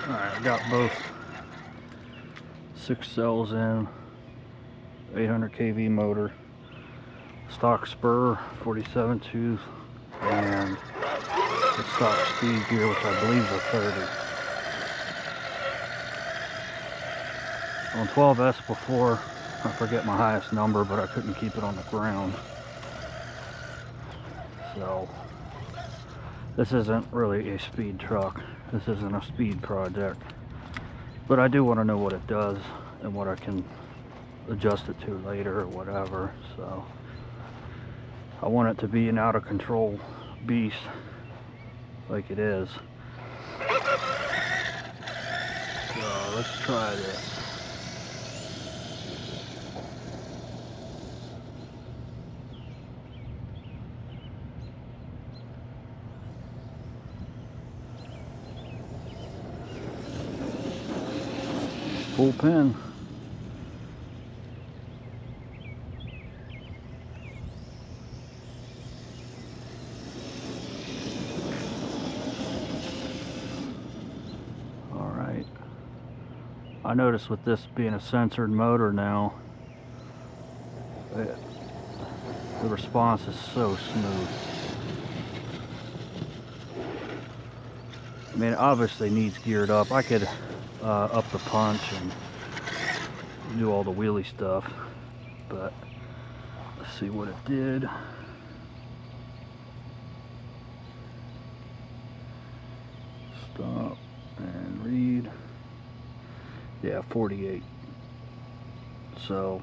Alright, I got both 6 cells in, 800 kV motor, stock spur, 47 tooth, and the stock speed gear, which I believe is a 30. On 12S before, I forget my highest number, but I couldn't keep it on the ground. So this isn't really a speed truck. This isn't a speed project. But I do want to know what it does and what I can adjust it to later or whatever. So I want it to be an out of control beast like it is. So let's try this. Full pin. All right. I noticed with this being a censored motor now, the response is so smooth. I mean, it obviously needs geared up. I could up the punch and do all the wheelie stuff, but let's see what it did. Stop and read. Yeah, 48. So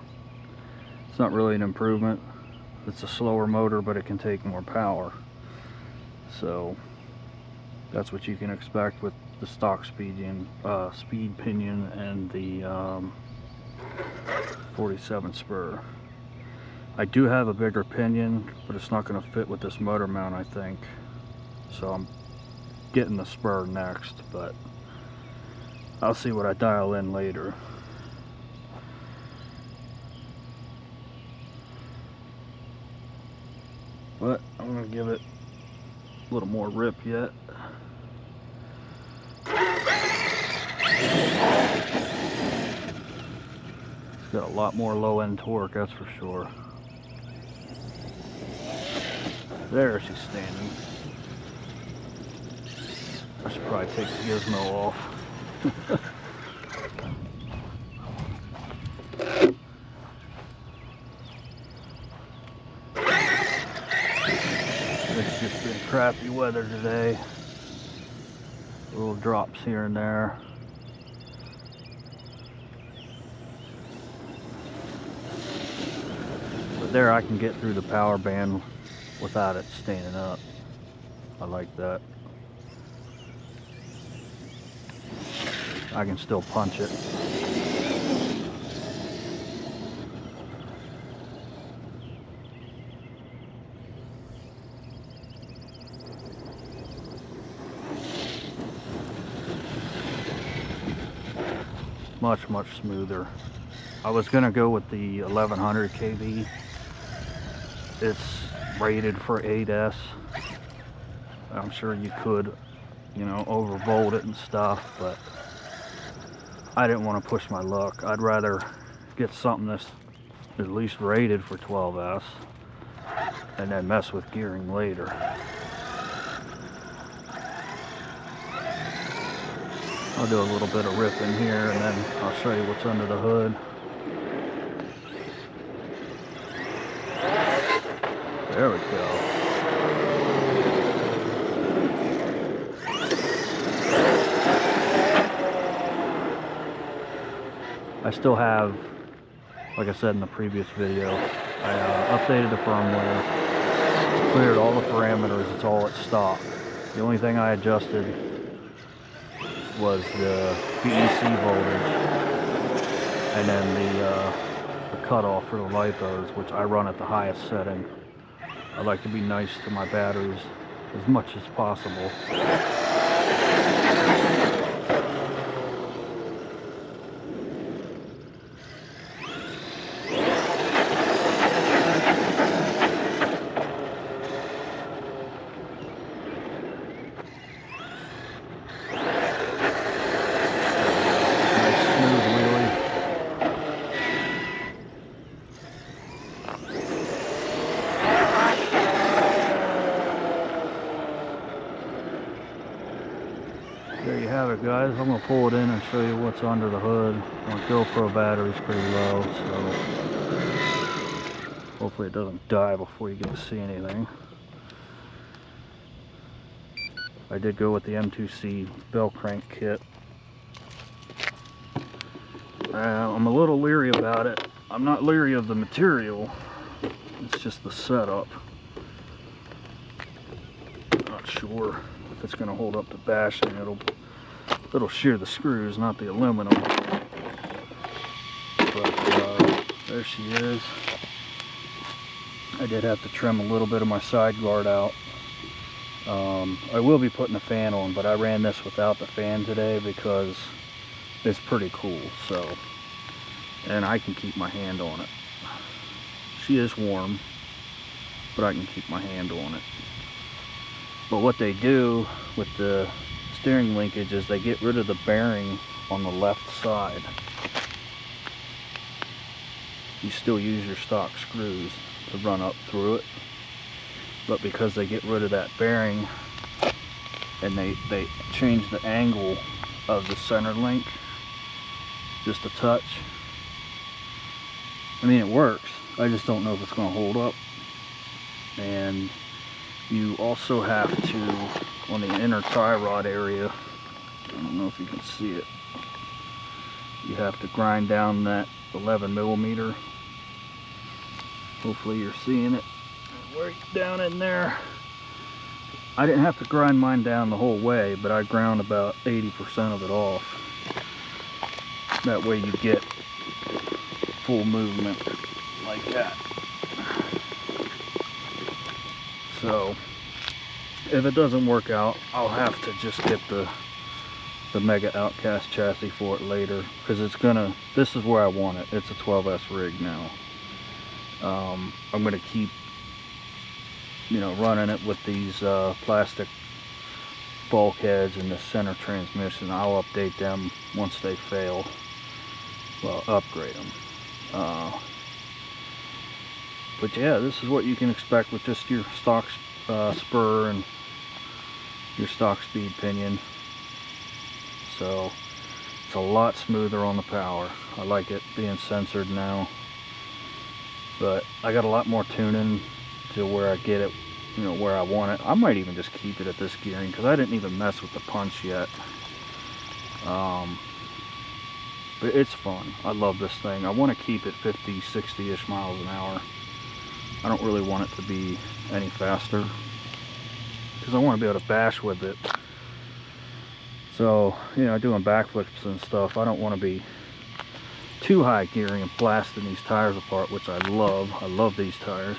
it's not really an improvement. It's a slower motor, but it can take more power. So that's what you can expect with the stock speed pinion and the 47 spur. I do have a bigger pinion, but it's not going to fit with this motor mount, I think. So I'm getting the spur next, but I'll see what I dial in later. But I'm going to give it a little more rip yet. It's got a lot more low end torque, that's for sure. There she's standing. I should probably take the gizmo off. It's just been crappy weather today. Little drops here and there. But there I can get through the power band without it standing up. I like that. I can still punch it. Much smoother. I was gonna go with the 1100 kV. It's rated for 8S. I'm sure you could, you know, overvolt it and stuff, but I didn't want to push my luck. I'd rather get something that's at least rated for 12S and then mess with gearing later. I'll do a little bit of ripping here and then I'll show you what's under the hood. There we go. I still have, like I said in the previous video, I updated the firmware, cleared all the parameters, it's all at stock. The only thing I adjusted was the BEC voltage and then the cutoff for the LiPos, which I run at the highest setting. I like to be nice to my batteries as much as possible. there you have it, guys. I'm going to pull it in and show you what's under the hood. My GoPro battery's pretty low, so hopefully it doesn't die before you get to see anything. I did go with the M2C bell crank kit. I'm a little leery about it. I'm not leery of the material, it's just the setup. Not sure if it's going to hold up to bashing. It'll shear the screws, not the aluminum. But there she is. I did have to trim a little bit of my side guard out. I will be putting a fan on, but I ran this without the fan today because it's pretty cool. So, and I can keep my hand on it. She is warm, but I can keep my hand on it. But what they do with the steering linkage is they get rid of the bearing on the left side. You still use your stock screws to run up through it, but because they get rid of that bearing and they change the angle of the center link just a touch, I mean, it works. I just don't know if it's going to hold up. And you also have to, on the inner tie rod area, I don't know if you can see it, you have to grind down that 11 millimeter. Hopefully you're seeing it right down in there. I didn't have to grind mine down the whole way, but I ground about 80% of it off. That way you get full movement like that. So if it doesn't work out, I'll have to just get the Mega Outcast chassis for it later, because it's gonna, this is where I want it. It's a 12S rig now. I'm gonna keep, you know, running it with these plastic bulkheads and the center transmission. I'll update them once they fail. Well, upgrade them. But yeah, this is what you can expect with just your stock spur and your stock speed pinion. So it's a lot smoother on the power. I like it being censored now, but I got a lot more tuning to where I get it, you know, where I want it. I might even just keep it at this gearing because I didn't even mess with the punch yet. But it's fun. I love this thing. I want to keep it 50, 60-ish miles an hour. I don't really want it to be any faster because I want to be able to bash with it. So, you know, doing backflips and stuff, I don't want to be too high gearing and blasting these tires apart, which I love. I love these tires.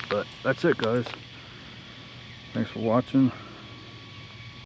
But that's it, guys. Thanks for watching.